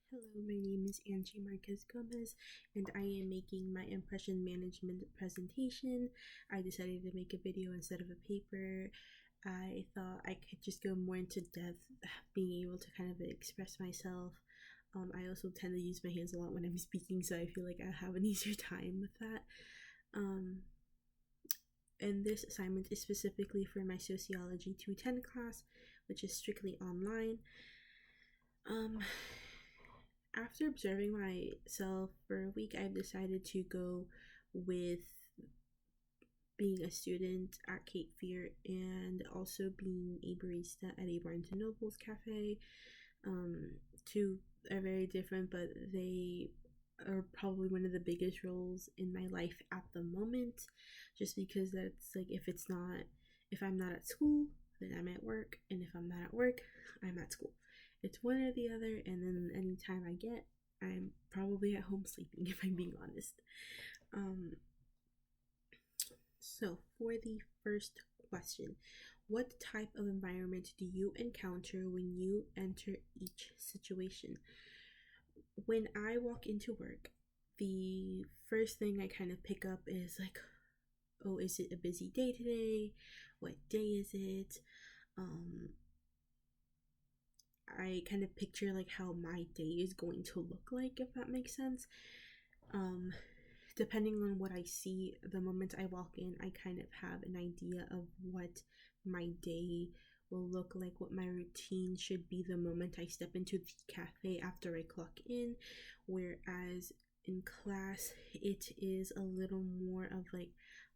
Hello, my name is Angie Marquez-Gomez, and I am making my impression management presentation. I decided to make a video instead of a paper. I thought I could just go more into depth, being able to kind of express myself. I also tend to use my hands a lot when I'm speaking, so I feel like I have an easier time with that. And this assignment is specifically for my Sociology 210 class, which is strictly online. After observing myself for a week, I've decided to go with being a student at Cape Fear and also being a barista at a Barnes & Noble's cafe. Two are very different, but they are probably one of the biggest roles in my life at the moment, just because that's like if I'm not at school, then I'm at work, and if I'm not at work, I'm at school. It's one or the other, and then any time I get, I'm probably at home sleeping, if I'm being honest. So for the first question, what type of environment do you encounter when you enter each situation? When I walk into work, the first thing I kind of pick up is like, oh, is it a busy day today? What day is it? I kind of picture like how my day is going to look like, if that makes sense. Depending on what I see the moment I walk in, I kind of have an idea of what my day will look like, what my routine should be the moment I step into the cafe after I clock in. Whereas in class, it is a little more of like,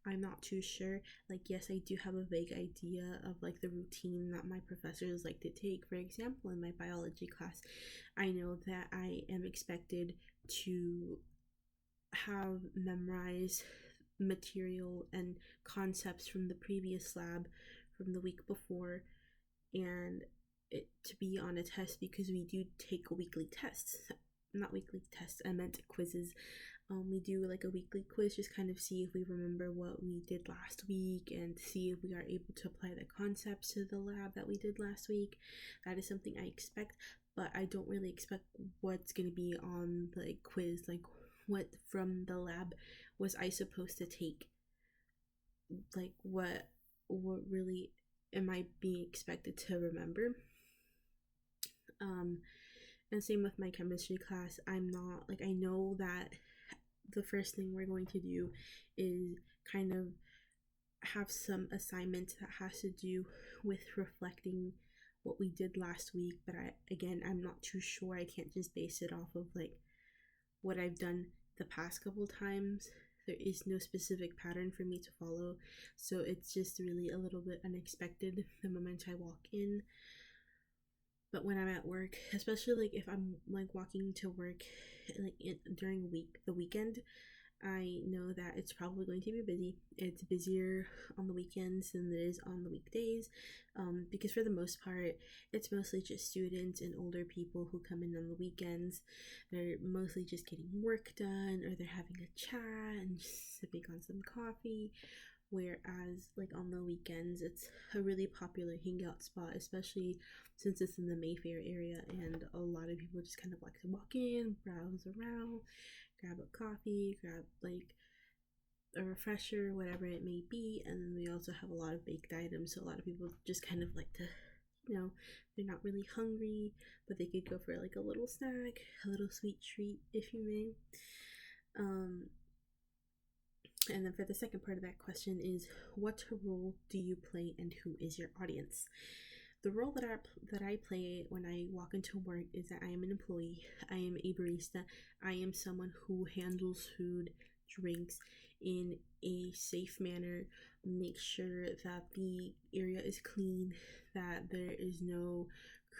I'm not too sure. Like, yes, I do have a vague idea of like the routine that my professors like to take. For example, in my biology class, I know that I am expected to have memorized material and concepts from the previous lab from the week before, and to be on a test, because we do take weekly tests. Not weekly tests, I meant quizzes. We do like a weekly quiz, just kind of see if we remember what we did last week and see if we are able to apply the concepts to the lab that we did last week. That is something I expect, but I don't really expect what's going to be on the quiz. Like, what from the lab was I supposed to take? Like, what really am I being expected to remember? And same with my chemistry class. I'm not like, I know that the first thing we're going to do is kind of have some assignment that has to do with reflecting what we did last week, but I'm not too sure. I can't just base it off of like what I've done the past couple times. There is no specific pattern for me to follow, so it's just really a little bit unexpected the moment I walk in. But when I'm at work, especially like if I'm like walking to work like during the weekend, I know that it's probably going to be busy. It's busier on the weekends than it is on the weekdays, because for the most part, it's mostly just students and older people who come in on the weekends. They're mostly just getting work done, or they're having a chat and just sipping on some coffee. Whereas like on the weekends, it's a really popular hangout spot, especially since it's in the Mayfair area, and a lot of people just kind of like to walk in, browse around, grab a coffee, grab like a refresher, whatever it may be. And then we also have a lot of baked items, so a lot of people just kind of like to, they're not really hungry, but they could go for like a little snack, a little sweet treat, if you may. And then for the second part of that question is, what role do you play and who is your audience? The role that I play when I walk into work is that I am an employee. I am a barista. I am someone who handles food, drinks in a safe manner, make sure that the area is clean, that there is no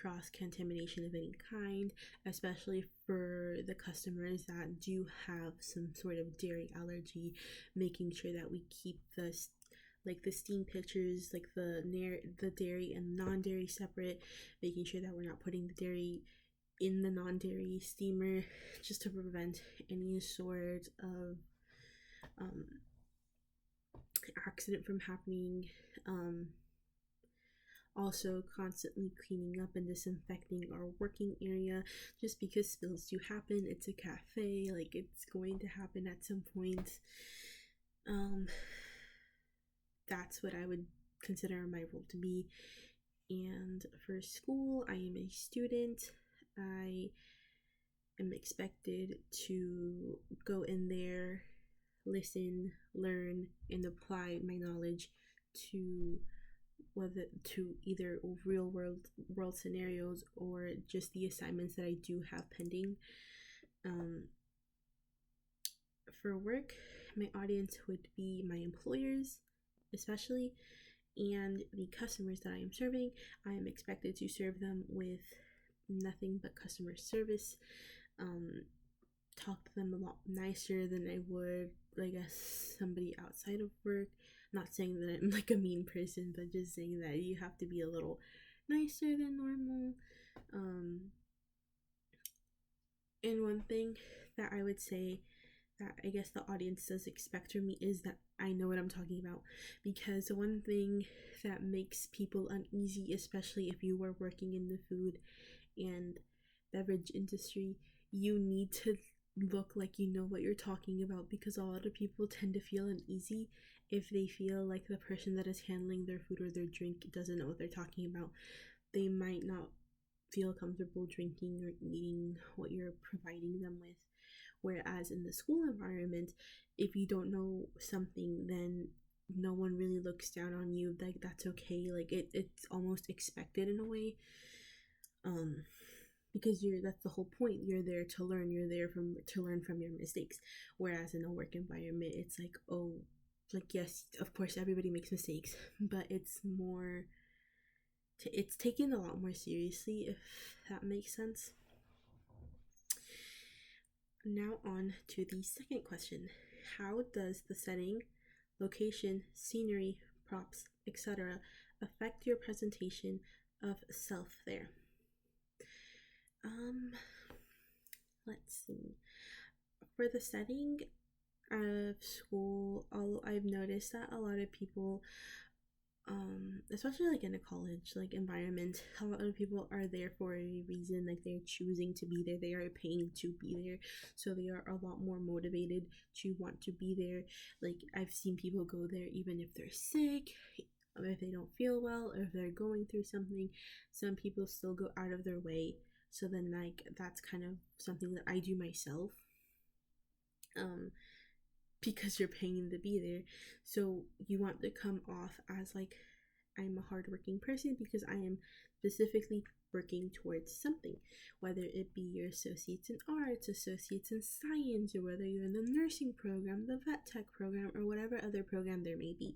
cross contamination of any kind, especially for the customers that do have some sort of dairy allergy, making sure that we keep the steam pitchers, like the dairy and non-dairy separate, making sure that we're not putting the dairy in the non-dairy steamer, just to prevent any sort of accident from happening. also constantly cleaning up and disinfecting our working area, just because spills do happen. It's a cafe, like it's going to happen at some point. um that's what I would consider my role to be. And for school, I am a student. I am expected to go in there, listen, learn, and apply my knowledge to either real world scenarios or just the assignments that I do have pending. Um, for work, my audience would be my employers, especially, and the customers that I am serving. I am expected to serve them with nothing but customer service. Talk to them a lot nicer than I would, I guess, somebody outside of work. Not saying that I'm like a mean person, but just saying that you have to be a little nicer than normal. And one thing that I would say that I guess the audience does expect from me is that I know what I'm talking about. Because the one thing that makes people uneasy, especially if you were working in the food and beverage industry, you need to look like you know what you're talking about, because a lot of people tend to feel uneasy if they feel like the person that is handling their food or their drink doesn't know what they're talking about. They might not feel comfortable drinking or eating what you're providing them with. Whereas in the school environment, if you don't know something, then no one really looks down on you. Like, that's okay. Like, it's almost expected in a way. Because that's the whole point. You're there to learn. You're there to learn from your mistakes. Whereas in a work environment, it's like, oh, like, yes, of course everybody makes mistakes, but it's more it's taken a lot more seriously, if that makes sense. Now on to the second question. How does the setting, location, scenery, props, etc. affect your presentation of self there? Let's see. For the setting of school, I've noticed that a lot of people, especially like in a college like environment, a lot of people are there for a reason. Like, they're choosing to be there, they are paying to be there, so they are a lot more motivated to want to be there. Like, I've seen people go there even if they're sick, if they don't feel well, or if they're going through something. Some people still go out of their way. So then, like, that's kind of something that I do myself, because you're paying to be there. So you want to come off as like, I'm a hardworking person because I am specifically working towards something, whether it be your associates in arts, associates in science, or whether you're in the nursing program, the vet tech program, or whatever other program there may be.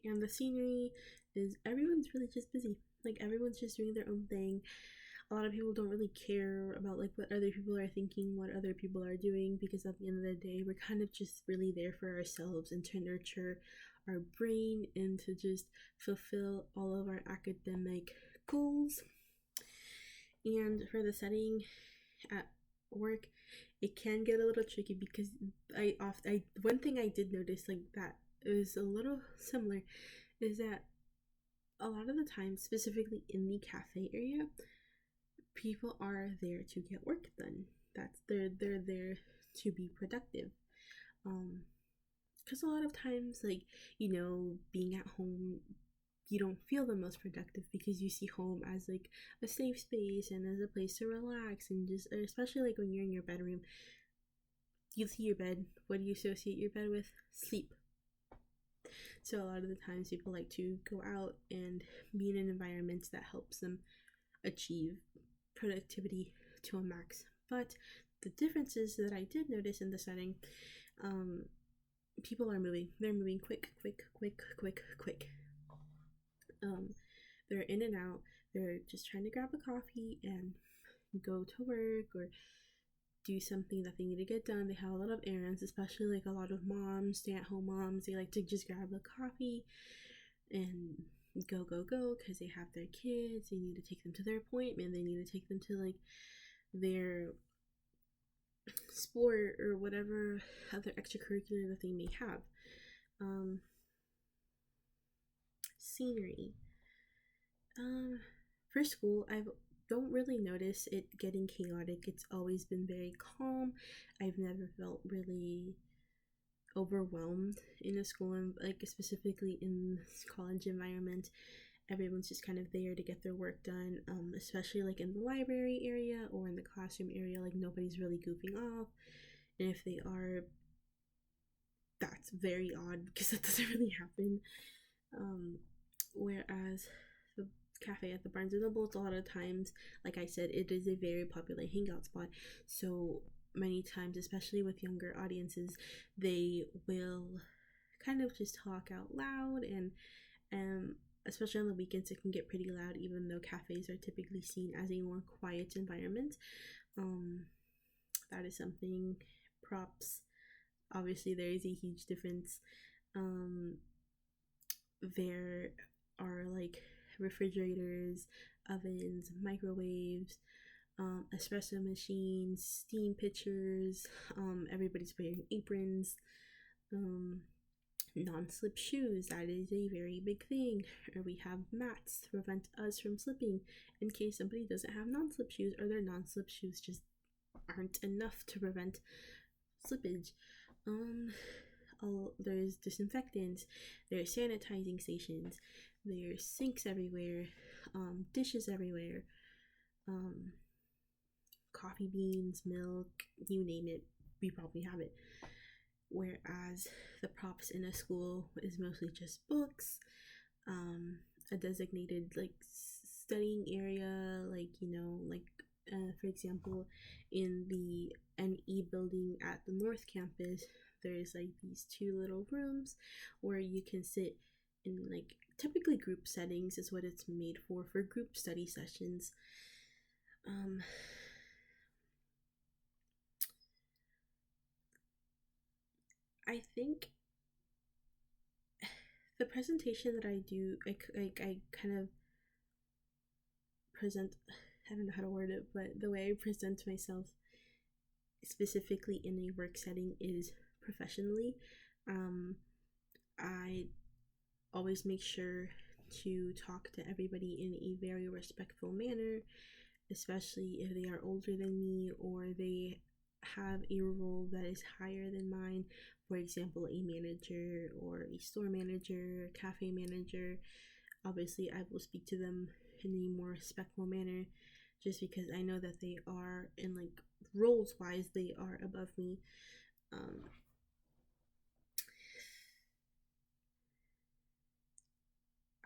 And the scenery is, everyone's really just busy. Like, everyone's just doing their own thing. A lot of people don't really care about like what other people are thinking, what other people are doing, because at the end of the day, we're kind of just really there for ourselves and to nurture our brain and to just fulfill all of our academic goals. And for the setting at work, it can get a little tricky, because one thing I did notice, like, that is a little similar, is that a lot of the time, specifically in the cafe area, people are there to get work done. They're there to be productive. Because a lot of times, like, being at home, you don't feel the most productive, because you see home as like a safe space and as a place to relax, and just, especially like when you're in your bedroom, you see your bed. What do you associate your bed with? Sleep. So a lot of the times, people like to go out and be in an environment that helps them achieve productivity to a max. But the differences that I did notice in the setting, people are moving. They're moving quick. They're in and out. They're just trying to grab a coffee and go to work or do something that they need to get done. They have a lot of errands, especially like a lot of moms, stay-at-home moms. They like to just grab a coffee and go because they have their kids. They need to take them to their appointment. They need to take them to like their sport or whatever other extracurricular that they may have. scenery. For school, I don't really notice it getting chaotic. It's always been very calm. I've never felt really overwhelmed in a school, and like specifically in college environment. Everyone's just kind of there to get their work done, especially like in the library area or in the classroom area. Like nobody's really goofing off, and if they are, that's very odd because that doesn't really happen. Whereas the cafe at the Barnes and Noble, a lot of times, like I said, it is a very popular hangout spot. So many times, especially with younger audiences, they will kind of just talk out loud, and especially on the weekends, it can get pretty loud, even though cafes are typically seen as a more quiet environment. That is something. Props, obviously, there is a huge difference. There are like refrigerators, ovens, microwaves, espresso machines, steam pitchers. Everybody's wearing aprons. Non-slip shoes, that is a very big thing. Or we have mats to prevent us from slipping in case somebody doesn't have non-slip shoes, or their non-slip shoes just aren't enough to prevent slippage. There's disinfectants, there's sanitizing stations, there's sinks everywhere, dishes everywhere, coffee beans, milk, you name it, we probably have it. Whereas the props in a school is mostly just books, a designated like studying area, like for example, in the NE building at the North Campus, there's like these two little rooms where you can sit in, like, typically group settings is what it's made for group study sessions. I think the presentation that I do, I kind of present, I don't know how to word it, but the way I present myself specifically in a work setting is professionally. I always make sure to talk to everybody in a very respectful manner, especially if they are older than me or they have a role that is higher than mine. For example, a manager or a store manager, cafe manager. Obviously, I will speak to them in a more respectful manner, just because I know that they are, in like roles wise, they are above me.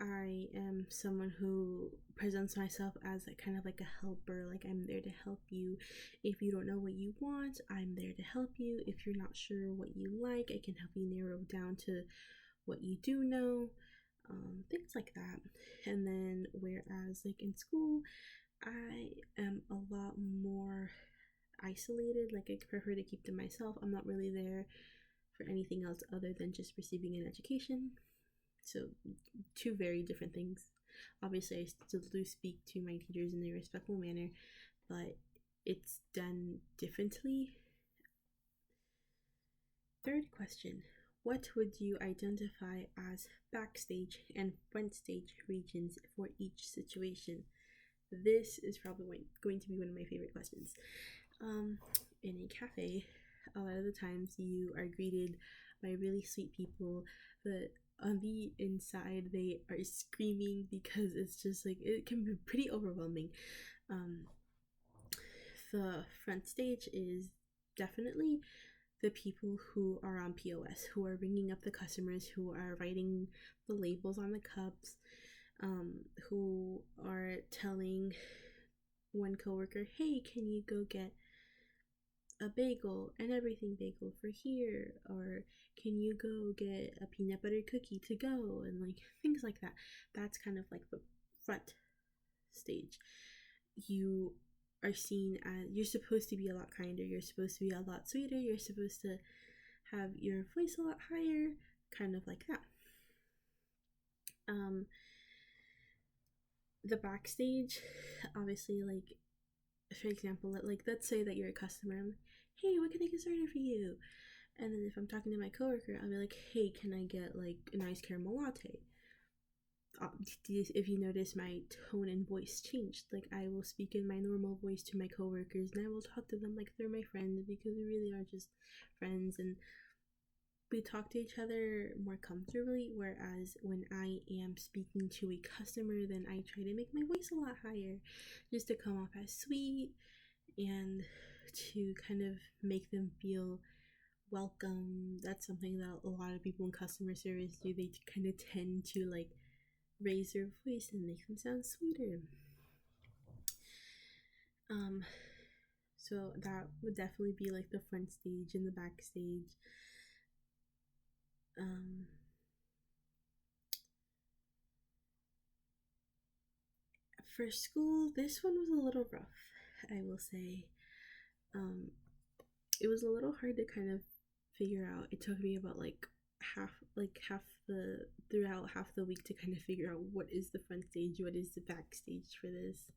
I am someone who presents myself as like kind of like a helper, like I'm there to help you. If you don't know what you want, I'm there to help you. If you're not sure what you like, I can help you narrow down to what you do know, things like that. And then whereas like in school, I am a lot more isolated, like I prefer to keep to myself. I'm not really there for anything else other than just receiving an education. So, two very different things. Obviously, I still do speak to my teachers in a respectful manner, but it's done differently. Third question: what would you identify as backstage and front stage regions for each situation? This is probably going to be one of my favorite questions. In a cafe, a lot of the times you are greeted by really sweet people, but on the inside they are screaming because it's just like it can be pretty overwhelming. The front stage is definitely the people who are on POS, who are ringing up the customers, who are writing the labels on the cups, who are telling one coworker, hey, can you go get a bagel and everything bagel for here, or can you go get a peanut butter cookie to go, and like things like that. That's kind of like the front stage. You are seen as, you're supposed to be a lot kinder, you're supposed to be a lot sweeter, you're supposed to have your voice a lot higher, kind of like that. The backstage, obviously, like for example, like let's say that you're a customer, I'm like, hey, what can I get started for you? And then if I'm talking to my coworker, I'll be like, hey, can I get like an iced caramel latte? if you notice, my tone and voice changed. Like, I will speak in my normal voice to my coworkers, and I will talk to them like they're my friends, because we really are just friends, and we talk to each other more comfortably. Whereas when I am speaking to a customer, then I try to make my voice a lot higher, just to come off as sweet and to kind of make them feel welcome. That's something that a lot of people in customer service do. They kind of tend to like raise their voice and make them sound sweeter. So that would definitely be like the front stage and the backstage. For school, this one was a little rough, I will say. It was a little hard to kind of figure out. It took me about half the week to kind of figure out what is the front stage, what is the backstage for this.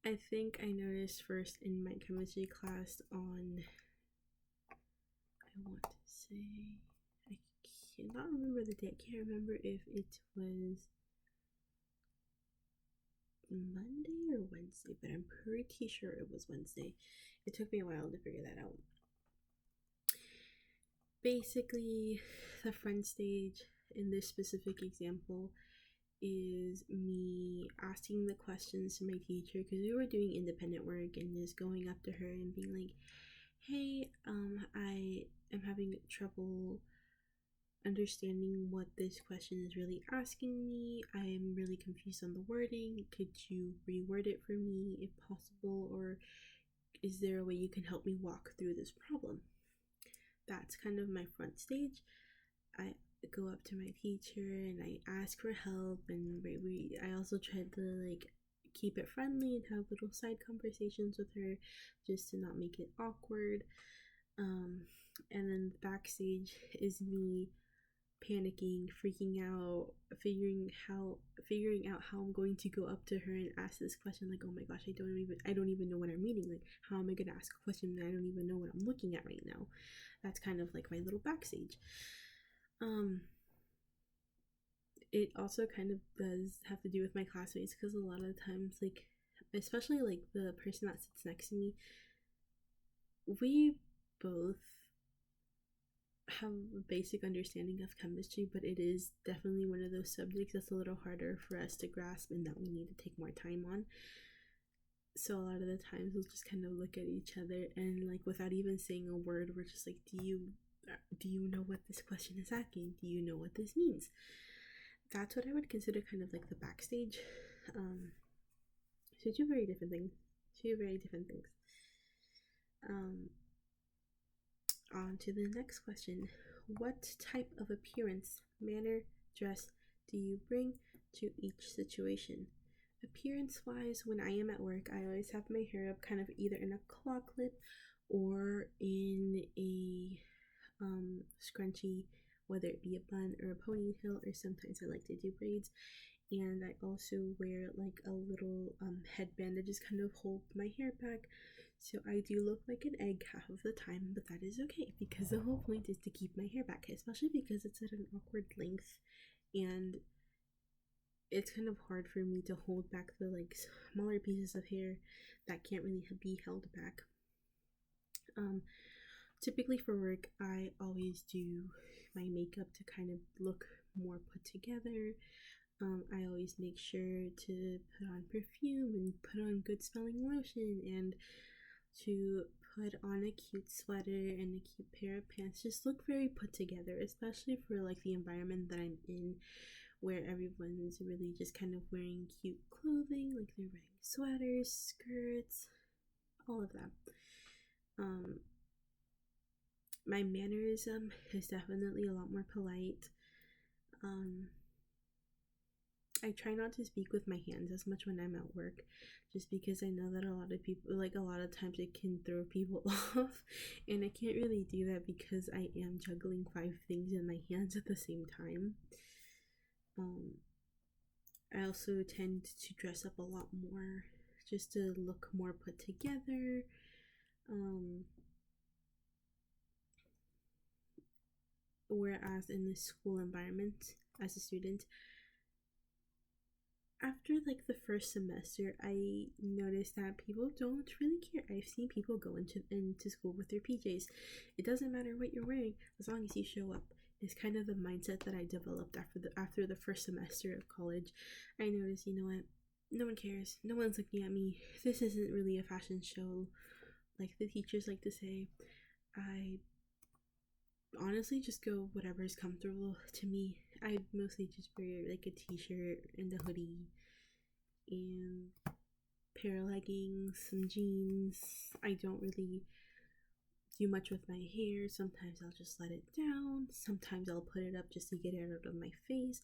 I think I noticed first in my chemistry class on, I want to say, I cannot remember the day. I can't remember if it was Monday or Wednesday, but I'm pretty sure it was Wednesday. It took me a while to figure that out. Basically, the front stage in this specific example is me asking the questions to my teacher, because we were doing independent work, and just going up to her and being like, hey, I am having trouble understanding what this question is really asking me. I am really confused on the wording. Could you reword it for me if possible, or is there a way you can help me walk through this problem? That's kind of my front stage. I go up to my teacher and I ask for help, and I also tried to like keep it friendly and have little side conversations with her, just to not make it awkward. And then backstage is me panicking, freaking out, figuring out how I'm going to go up to her and ask this question. Like, oh my gosh, I don't even know what I'm reading. Like, how am I gonna ask a question that I don't even know what I'm looking at right now? That's kind of like my little backstage. It also kind of does have to do with my classmates, because a lot of times, like, especially like the person that sits next to me, we both have a basic understanding of chemistry, but it is definitely one of those subjects that's a little harder for us to grasp and that we need to take more time on. So a lot of the times we'll just kind of look at each other, and like, without even saying a word, we're just like, do you know what this question is asking? Do you know what this means? That's what I would consider kind of like the backstage. So two very different things. On to the next question. What type of appearance, manner, dress do you bring to each situation? Appearance wise, when I am at work, I always have my hair up kind of either in a claw clip or in a scrunchie, whether it be a bun or a ponytail, or sometimes I like to do braids. And I also wear like a little headband that just kind of holds my hair back. So I do look like an egg half of the time, but that is okay, because the whole point is to keep my hair back, especially because it's at an awkward length, and it's kind of hard for me to hold back the like smaller pieces of hair that can't really be held back. Typically for work, I always do my makeup to kind of look more put together. I always make sure to put on perfume and put on good smelling lotion, and to put on a cute sweater and a cute pair of pants. Just look very put together, especially for like the environment that I'm in, where everyone's really just kind of wearing cute clothing, like they're wearing sweaters, skirts, all of that. My mannerism is definitely a lot more polite. I try not to speak with my hands as much when I'm at work, just because I know that a lot of people, like, a lot of times it can throw people off, and I can't really do that because I am juggling 5 things in my hands at the same time. I also tend to dress up a lot more, just to look more put together. Whereas in the school environment, as a student. After like the first semester, I noticed that people don't really care. I've seen people go into school with their PJs. It doesn't matter what you're wearing as long as you show up. It's kind of the mindset that I developed after the first semester of college. I noticed, you know what? No one cares. No one's looking at me. This isn't really a fashion show, like the teachers like to say. I honestly just go whatever is comfortable to me. I mostly just wear like a t-shirt and a hoodie and pair of leggings, some jeans. I don't really do much with my hair. Sometimes I'll just let it down. Sometimes I'll put it up just to get it out of my face.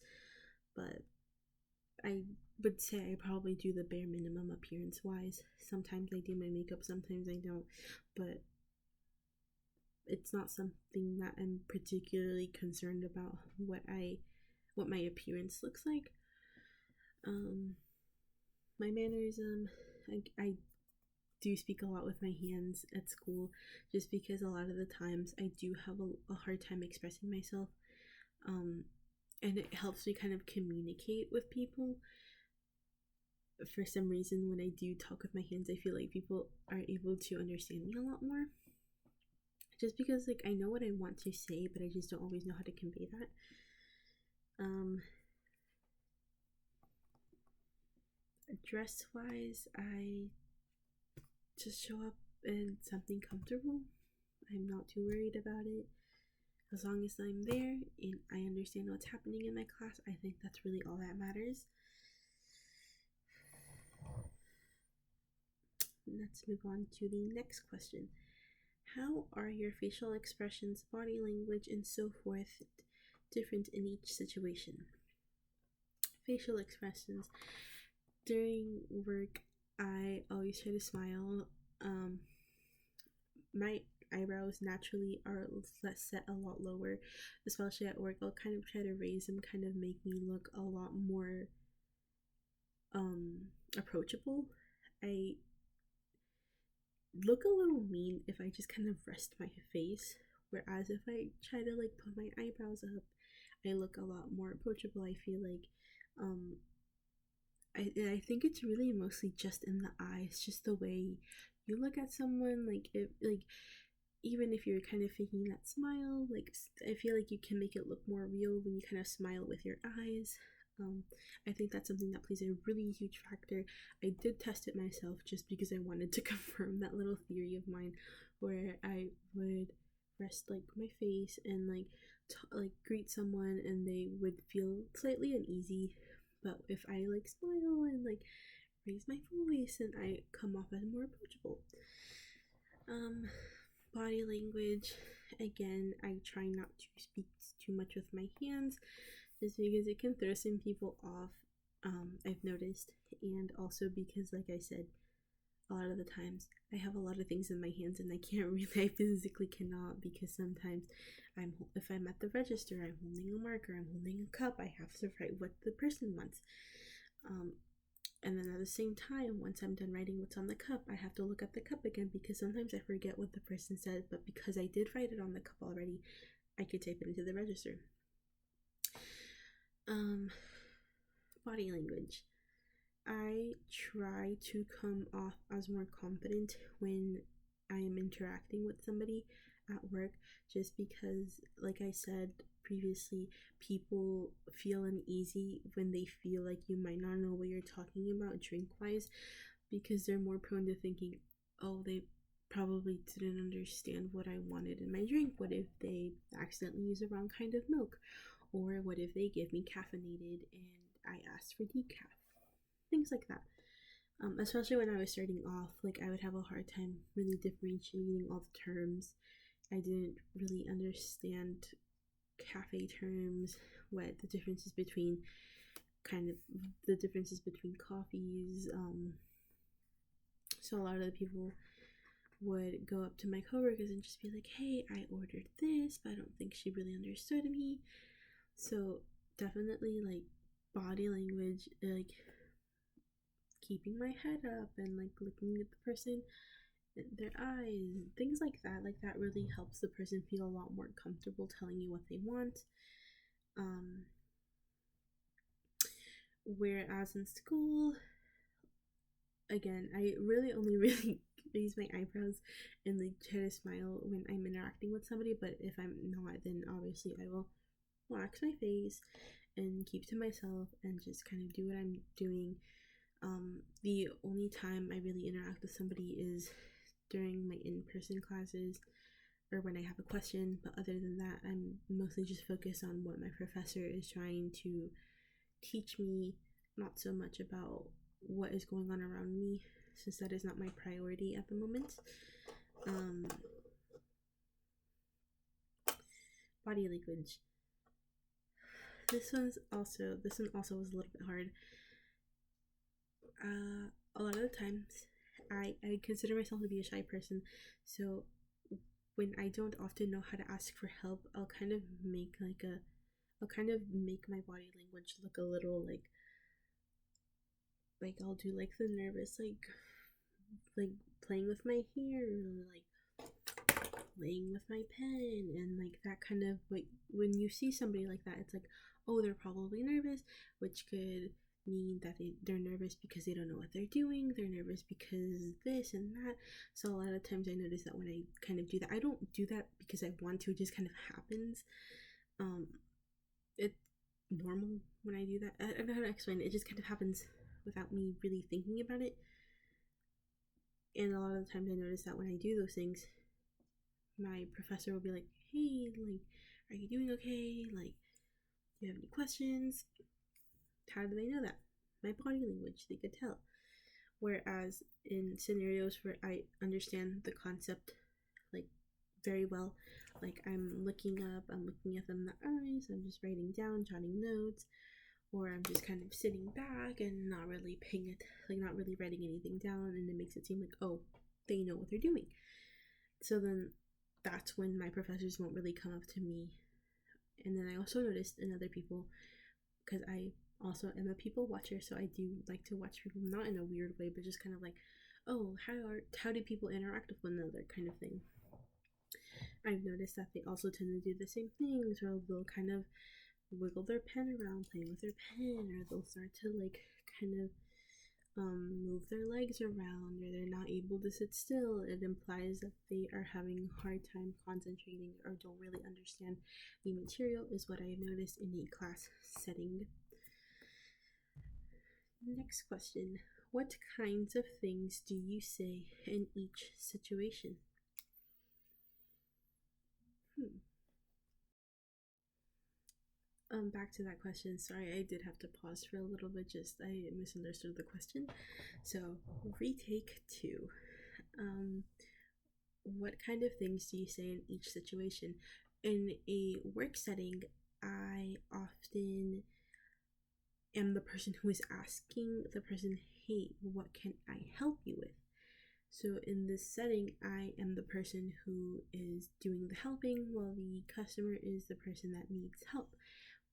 But I would say I probably do the bare minimum appearance wise. Sometimes I do my makeup, sometimes I don't. But it's not something that I'm particularly concerned about what my appearance looks like. My mannerism, I do speak a lot with my hands at school, just because a lot of the times I do have a hard time expressing myself, and it helps me kind of communicate with people. For some reason, when I do talk with my hands, I feel like people are able to understand me a lot more, just because like I know what I want to say, but I just don't always know how to convey that. Dress wise, I just show up in something comfortable. I'm not too worried about it. As long as I'm there and I understand what's happening in my class, I think that's really all that matters. Let's move on to the next question. How are your facial expressions, body language, and so forth different in each situation? Facial expressions. During work, I always try to smile. My eyebrows naturally are set a lot lower, especially at work. I'll kind of try to raise them, kind of make me look a lot more approachable. I look a little mean if I just kind of rest my face, whereas if I try to like put my eyebrows up, I look a lot more approachable. I feel like I think it's really mostly just in the eyes, just the way you look at someone. Like if like even if you're kind of faking that smile, like I feel like you can make it look more real when you kind of smile with your eyes. I think that's something that plays a really huge factor. I did test it myself just because I wanted to confirm that little theory of mine, where I would rest like my face and like greet someone and they would feel slightly uneasy, but if I like smile and like raise my voice and I come off as more approachable. Body language, again, I try not to speak too much with my hands just because it can throw some people off. I've noticed, and also because, like I said, a lot of the times I have a lot of things in my hands and I can't really, I physically cannot, because sometimes if I'm at the register, I'm holding a marker, I'm holding a cup, I have to write what the person wants. And then at the same time, once I'm done writing what's on the cup, I have to look at the cup again, because sometimes I forget what the person said, but because I did write it on the cup already, I could type it into the register. Body language. I try to come off as more confident when I am interacting with somebody at work, just because, like I said previously, people feel uneasy when they feel like you might not know what you're talking about drink wise, because they're more prone to thinking, oh, they probably didn't understand what I wanted in my drink. What if they accidentally use the wrong kind of milk? Or what if they give me caffeinated and I asked for decaf? Things like that. Especially when I was starting off, like I would have a hard time really differentiating all the terms. I didn't really understand cafe terms, what the differences between coffees. So a lot of the people would go up to my coworkers and just be like, hey, I ordered this, but I don't think she really understood me. So definitely like body language, like keeping my head up and like looking at the person, their eyes, things like that really helps the person feel a lot more comfortable telling you what they want. Whereas in school, again, I really only really raise my eyebrows and like try to smile when I'm interacting with somebody, but if I'm not, then obviously I will wax my face and keep to myself and just kind of do what I'm doing. The only time I really interact with somebody is during my in-person classes or when I have a question, but other than that, I'm mostly just focused on what my professor is trying to teach me, not so much about what is going on around me, since that is not my priority at the moment. Body language. This one also was a little bit hard. A lot of the times, I consider myself to be a shy person, so when I don't often know how to ask for help, I'll kind of make my body language look a little like I'll do like the nervous like playing with my hair, or like playing with my pen, and like that kind of like when you see somebody like that, it's like, oh, they're probably nervous, which could mean that they're nervous because they don't know what they're doing, they're nervous because this and that. So a lot of times I notice that when I kind of do that, I don't do that because I want to, it just kind of happens. It's normal when I do that. I don't know how to explain it. It just kind of happens without me really thinking about it. And a lot of the times I notice that when I do those things, my professor will be like, hey, like, are you doing okay? Like, do you have any questions? How do they know that? My body language, they could tell. Whereas in scenarios where I understand the concept like very well, like I'm looking at them in the eyes, I'm just writing down, jotting notes, or I'm just kind of sitting back and not really not really writing anything down, and it makes it seem like, oh, they know what they're doing. So then that's when my professors won't really come up to me. And then I also noticed in other people, because I also am a people watcher, so I do like to watch people, not in a weird way, but just kind of like, oh, how do people interact with one another, kind of thing. I've noticed that they also tend to do the same things, or they'll kind of wiggle their pen around, playing with their pen, or they'll start to like kind of move their legs around, or they're not able to sit still. It implies that they are having a hard time concentrating or don't really understand the material, is what I've noticed in a class setting. Next question. What kinds of things do you say in each situation? Back to that question. Sorry, I did have to pause for a little bit. Just I misunderstood the question. So retake 2. What kind of things do you say in each situation? In a work setting, I often am the person who is asking the person, hey, what can I help you with? So in this setting, I am the person who is doing the helping, while the customer is the person that needs help.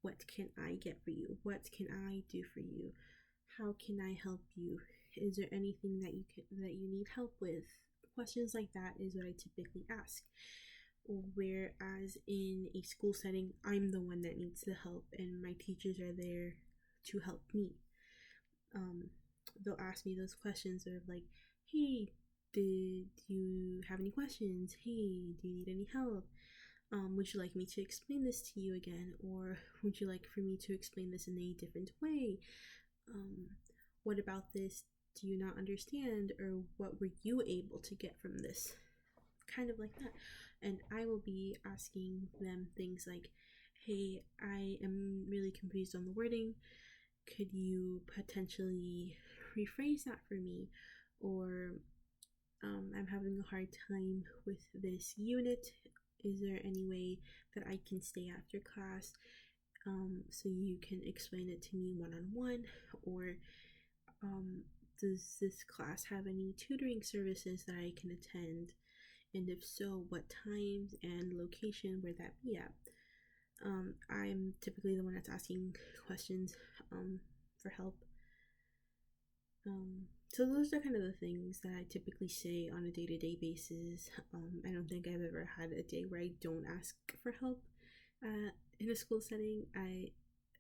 What can I get for you? What can I do for you? How can I help you? Is there anything that you need help with? Questions like that is what I typically ask. Whereas in a school setting, I'm the one that needs the help, and my teachers are there to help me. They'll ask me those questions of like, hey, did you have any questions? Hey, do you need any help? Would you like me to explain this to you again? Or would you like for me to explain this in a different way? What about this do you not understand? Or what were you able to get from this? Kind of like that. And I will be asking them things like, hey, I am really confused on the wording. Could you potentially rephrase that for me? Or I'm having a hard time with this unit. Is there any way that I can stay after class so you can explain it to me one-on-one? Or does this class have any tutoring services that I can attend? And if so, what times and location would that be at? I'm typically the one that's asking questions for help. So those are kind of the things that I typically say on a day-to-day basis. I don't think I've ever had a day where I don't ask for help in a school setting. I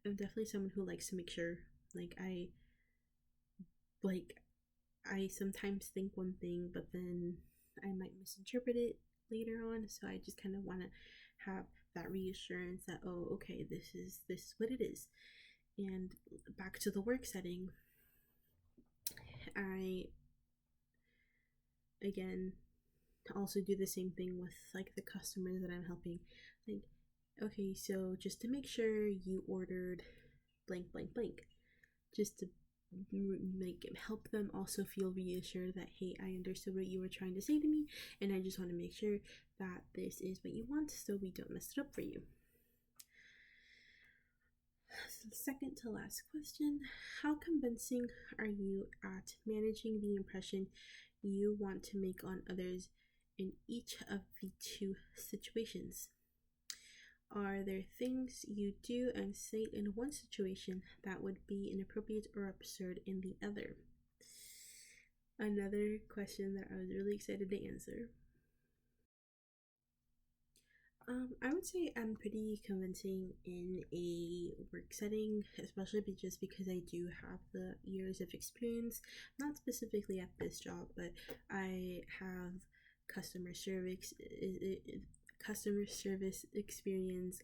am definitely someone who likes to make sure Like like I sometimes think one thing, but then I might misinterpret it later on. So I just kind of want to have that reassurance that, oh, okay, this is what it is. And back to the work setting, I again also do the same thing with like the customers that I'm helping. Like, okay, so just to make sure you ordered blank blank blank, just to help them also feel reassured that, hey, I understood what you were trying to say to me, and I just want to make sure that this is what you want so we don't mess it up for you. So the second to last question, how convincing are you at managing the impression you want to make on others in each of the two situations? Are there things you do and say in one situation that would be inappropriate or absurd in the other? Another question that I was really excited to answer. I would say I'm pretty convincing in a work setting, especially just because I do have the years of experience, not specifically at this job, but I have customer service customer service experience.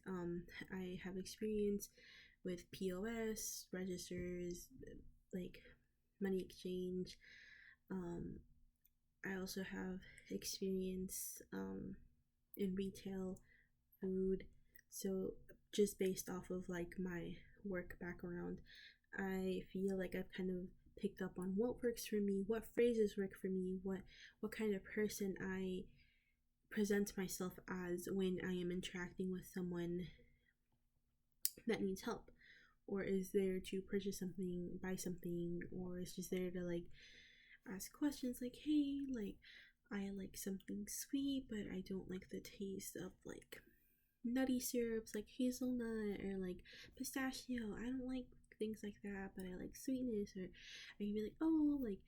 I have experience with POS registers, like money exchange. I also have experience in retail, food. So just based off of like my work background, I feel like I've kind of picked up on what works for me, what phrases work for me, what kind of person I present myself as when I am interacting with someone that needs help, or is there to purchase something, buy something, or is just there to like ask questions like, hey, like I like something sweet, but I don't like the taste of like nutty syrups like hazelnut or like pistachio. I don't like things like that, but I like sweetness. Or I can be like, oh, like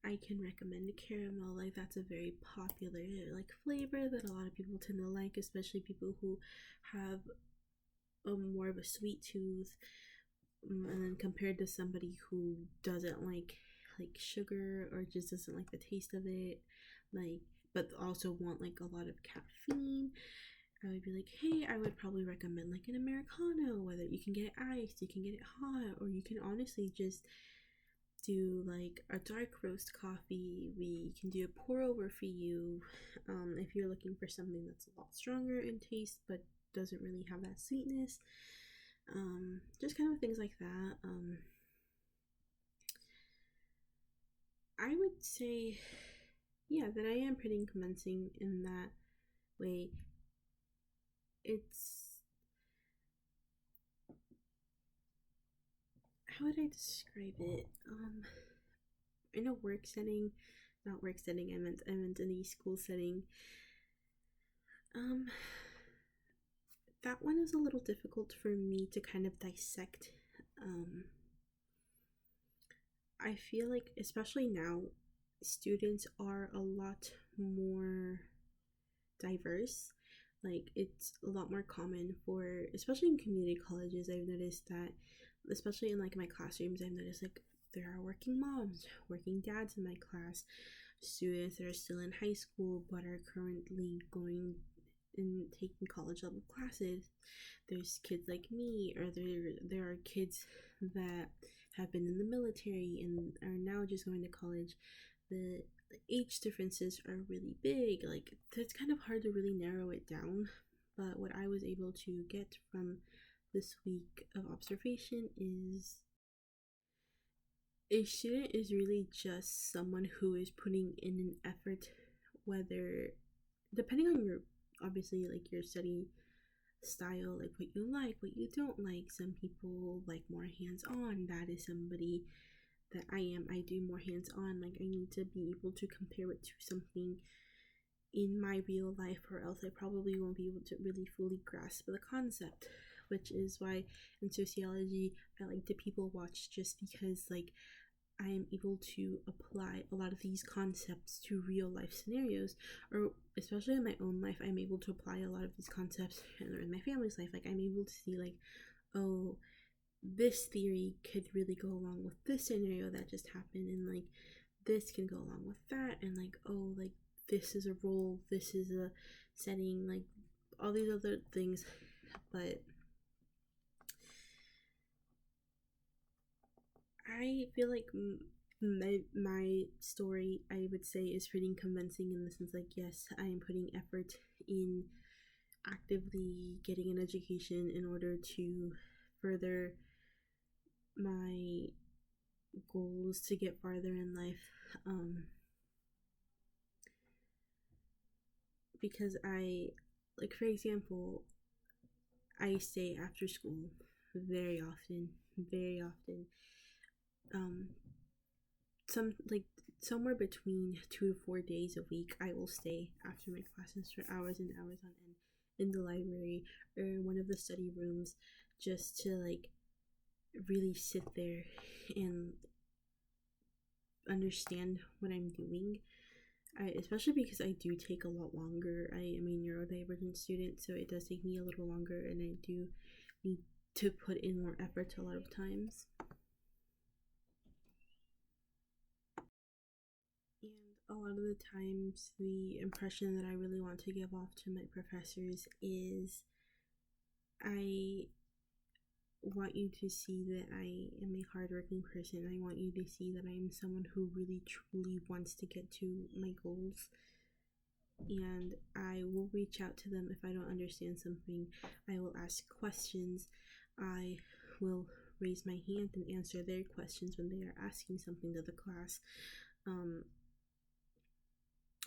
I can recommend caramel. Like that's a very popular like flavor that a lot of people tend to like, especially people who have more of a sweet tooth. And then compared to somebody who doesn't like sugar or just doesn't like the taste of it, like but also want like a lot of caffeine, I would be like, hey, I would probably recommend like an Americano, whether you can get it iced, you can get it hot, or you can honestly just do like a dark roast coffee. We can do a pour over for you if you're looking for something that's a lot stronger in taste but doesn't really have that sweetness. Just kind of things like that. I would say, yeah, that I am pretty convincing in that way. It's, how would I describe it? In a work setting, not work setting, I meant in a school setting. That one is a little difficult for me to kind of dissect. I feel like, especially now, students are a lot more diverse. Like, it's a lot more common for, especially in community colleges, I've noticed that, especially in like my classrooms, I've noticed like there are working moms, working dads in my class, students that are still in high school but are currently going and taking college level classes. There's kids like me, or there are kids that have been in the military and are now just going to college. The age differences are really big. Like it's kind of hard to really narrow it down. But what I was able to get from this week of observation is a student is really just someone who is putting in an effort, whether depending on your obviously like your study style, like what you don't like. Some people like more hands-on. That is somebody that I am. I do more hands-on. Like I need to be able to compare it to something in my real life, or else I probably won't be able to really fully grasp the concept, which is why in sociology I like to people watch, just because like I am able to apply a lot of these concepts to real life scenarios, or especially in my own life, I'm able to apply a lot of these concepts in my family's life. Like I'm able to see like, oh, this theory could really go along with this scenario that just happened, and like this can go along with that, and like, oh, like this is a role, this is a setting, like all these other things. But I feel like my story, I would say, is pretty convincing in the sense, like, yes, I am putting effort in actively getting an education in order to further my goals to get farther in life. Because like, for example, I stay after school very often, very often. Like somewhere between 2 to 4 days a week, I will stay after my classes for hours and hours on end in the library or in one of the study rooms, just to like really sit there and understand what I'm doing. Especially because I do take a lot longer. I am a neurodivergent student, so it does take me a little longer, and I do need to put in more effort a lot of times. And a lot of the times, the impression that I really want to give off to my professors is I want you to see that I am a hardworking person. I want you to see that I am someone who really truly wants to get to my goals. And I will reach out to them if I don't understand something. I will ask questions. I will raise my hand and answer their questions when they are asking something to the class.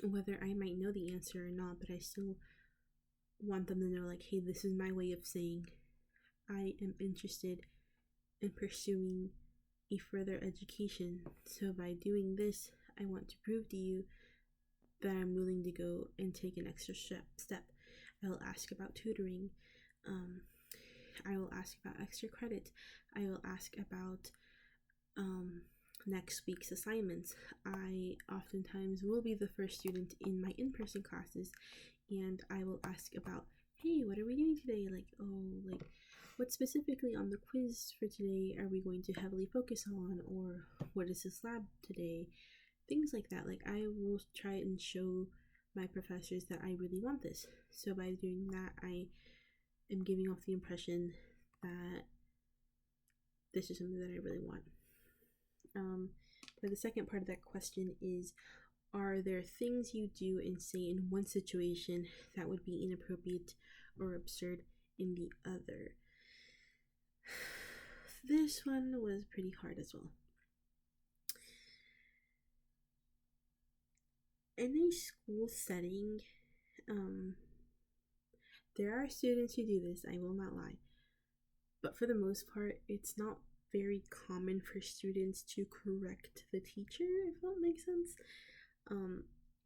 Whether I might know the answer or not, but I still want them to know, like, hey, this is my way of saying I am interested in pursuing a further education. So by doing this, I want to prove to you that I'm willing to go and take an extra step. I will ask about tutoring. I will ask about extra credit. I will ask about next week's assignments. I oftentimes will be the first student in my in-person classes, and I will ask about, hey, what are we doing today? Like, oh, like, what specifically on the quiz for today are we going to heavily focus on? Or what is this lab today? Things like that. Like, I will try and show my professors that I really want this. So by doing that, I am giving off the impression that this is something that I really want. But the second part of that question is, are there things you do and say in one situation that would be inappropriate or absurd in the other? This one was pretty hard as well. In a school setting, there are students who do this, I will not lie. But for the most part, it's not very common for students to correct the teacher, if that makes sense.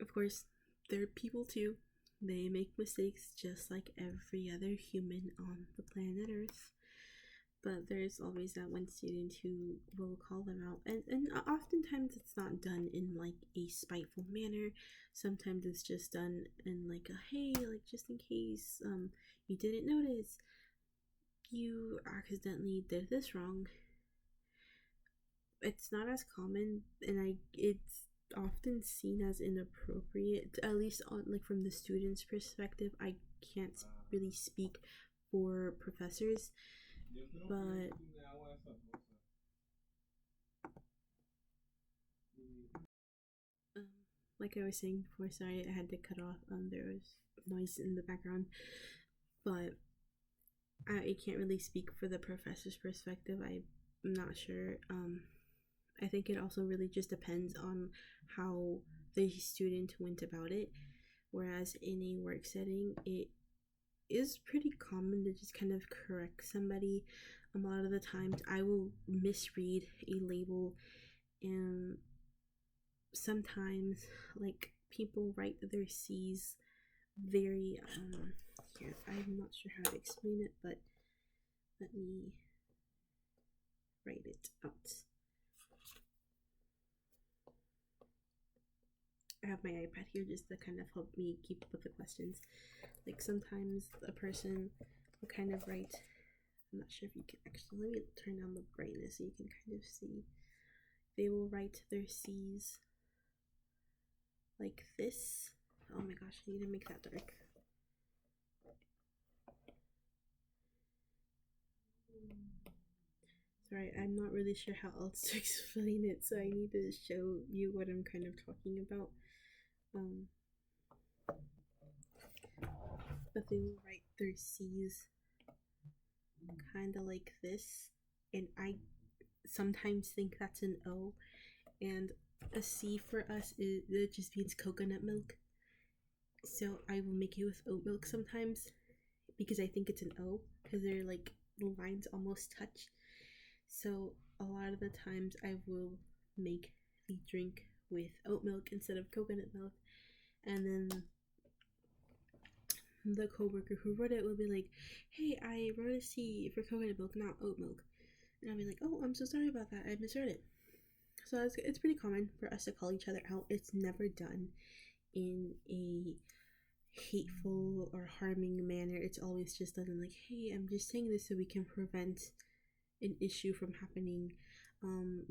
Of course, they're people too. They make mistakes just like every other human on the planet Earth. But there's always that one student who will call them out. And oftentimes it's not done in like a spiteful manner. Sometimes it's just done in like a, hey, like just in case you didn't notice, you accidentally did this wrong. It's not as common, and it's often seen as inappropriate, at least on like from the student's perspective. I can't really speak for professors, but like I was saying before, sorry, I had to cut off. There was noise in the background, but I can't really speak for the professor's perspective. I'm not sure. I think it also really just depends on how the student went about it. Whereas in a work setting, it is pretty common to just kind of correct somebody. A lot of the times, I will misread a label, and sometimes, like, people write their C's very, here, I'm not sure how to explain it, but let me write it out. I have my iPad here just to kind of help me keep up with the questions. Like sometimes a person will kind of write I'm not sure if you can actually, let me turn down the brightness so you can kind of see. They will write their C's like this. Oh my gosh, I need to make that dark. Sorry, I'm not really sure how else to explain it, so I need to show you what I'm kind of talking about. But they will write their C's kind of like this, and I sometimes think that's an O, and a C for us it just means coconut milk. So I will make it with oat milk sometimes because I think it's an O because they're like the lines almost touch. So a lot of the times I will make the drink with oat milk instead of coconut milk, and then the coworker who wrote it will be like, "Hey, I wrote a C for coconut milk, not oat milk," and I'll be like, "Oh, I'm so sorry about that. I misread it." So it's pretty common for us to call each other out. It's never done in a hateful or harming manner. It's always just done in like, "Hey, I'm just saying this so we can prevent an issue from happening.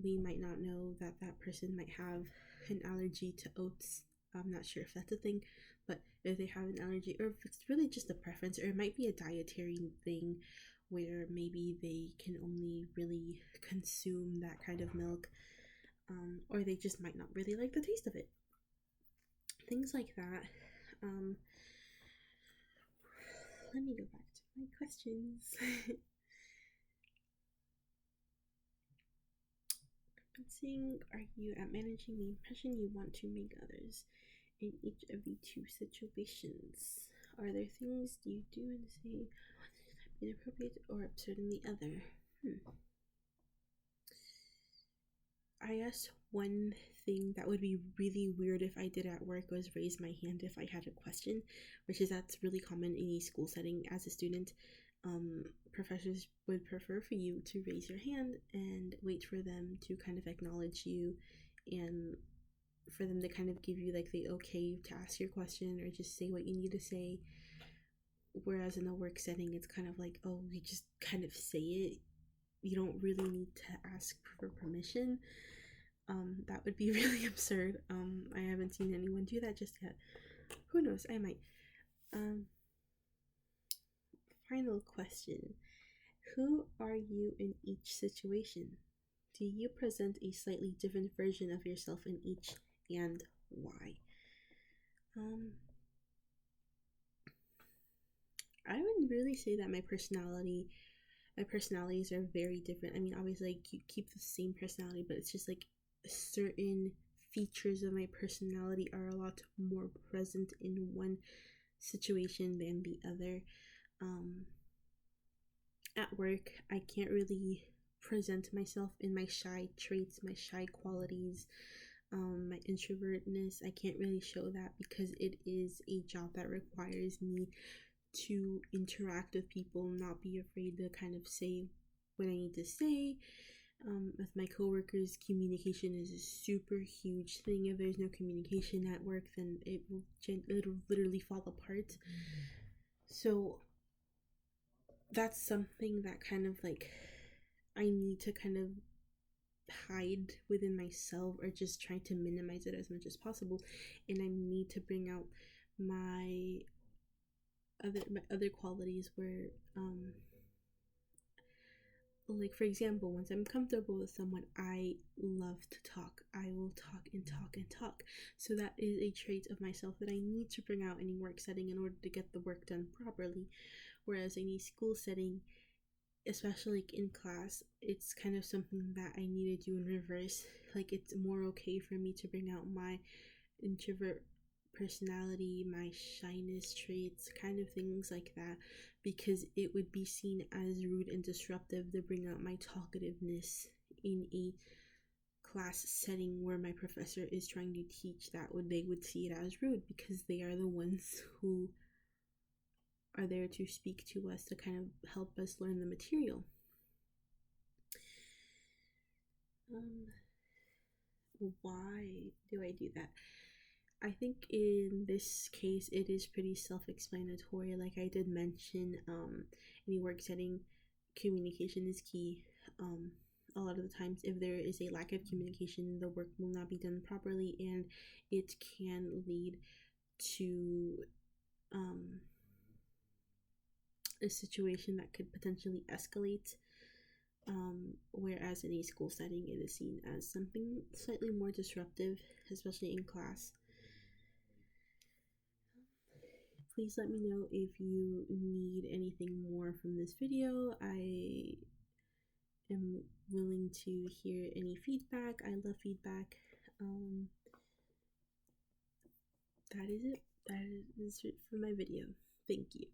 We might not know that that person might have an allergy to oats. I'm not sure if that's a thing, but if they have an allergy, or if it's really just a preference, or it might be a dietary thing where maybe they can only really consume that kind of milk, or they just might not really like the taste of it. Things like that. Let me go back to my questions. Are you at managing the impression you want to make others in each of the two situations? Are there things you do and say inappropriate or absurd in the other? I guess one thing that would be really weird if I did at work was raise my hand if I had a question, which is that's really common in a school setting as a student. Professors would prefer for you to raise your hand and wait for them to kind of acknowledge you and for them to kind of give you like the okay to ask your question or just say what you need to say. Whereas in a work setting, it's kind of like, oh, you just kind of say it. You don't really need to ask for permission. That would be really absurd. I haven't seen anyone do that just yet. Who knows? I might. Final question. Who are you in each situation? Do you present a slightly different version of yourself in each, and why? I would really say that my personalities are very different. I mean, obviously I keep the same personality, but it's just like certain features of my personality are a lot more present in one situation than the other. At work, I can't really present myself in my shy traits, my shy qualities, my introvertness. I can't really show that because it is a job that requires me to interact with people, not be afraid to kind of say what I need to say. With my coworkers, communication is a super huge thing. If there's no communication at work, then it'll literally fall apart. So that's something that kind of like I need to kind of hide within myself or just try to minimize it as much as possible, and I need to bring out my other qualities where like for example, once I'm comfortable with someone, I love to talk. I will talk and talk and talk. So that is a trait of myself that I need to bring out in a work setting in order to get the work done properly. Whereas in a school setting, especially like in class, it's kind of something that I need to do in reverse. Like it's more okay for me to bring out my introvert personality, my shyness traits, kind of things like that, because it would be seen as rude and disruptive to bring out my talkativeness in a class setting where my professor is trying to teach. They would see it as rude because they are the ones who are there to speak to us to kind of help us learn the material. Why do I do that? I think in this case it is pretty self-explanatory. Like I did mention, in a work setting, communication is key. A lot of the times, if there is a lack of communication, the work will not be done properly, and it can lead to a situation that could potentially escalate. Whereas in a school setting, it is seen as something slightly more disruptive, especially in class. Please let me know if you need anything more from this video. I am willing to hear any feedback. I love feedback. That is it. That is it for my video. Thank you.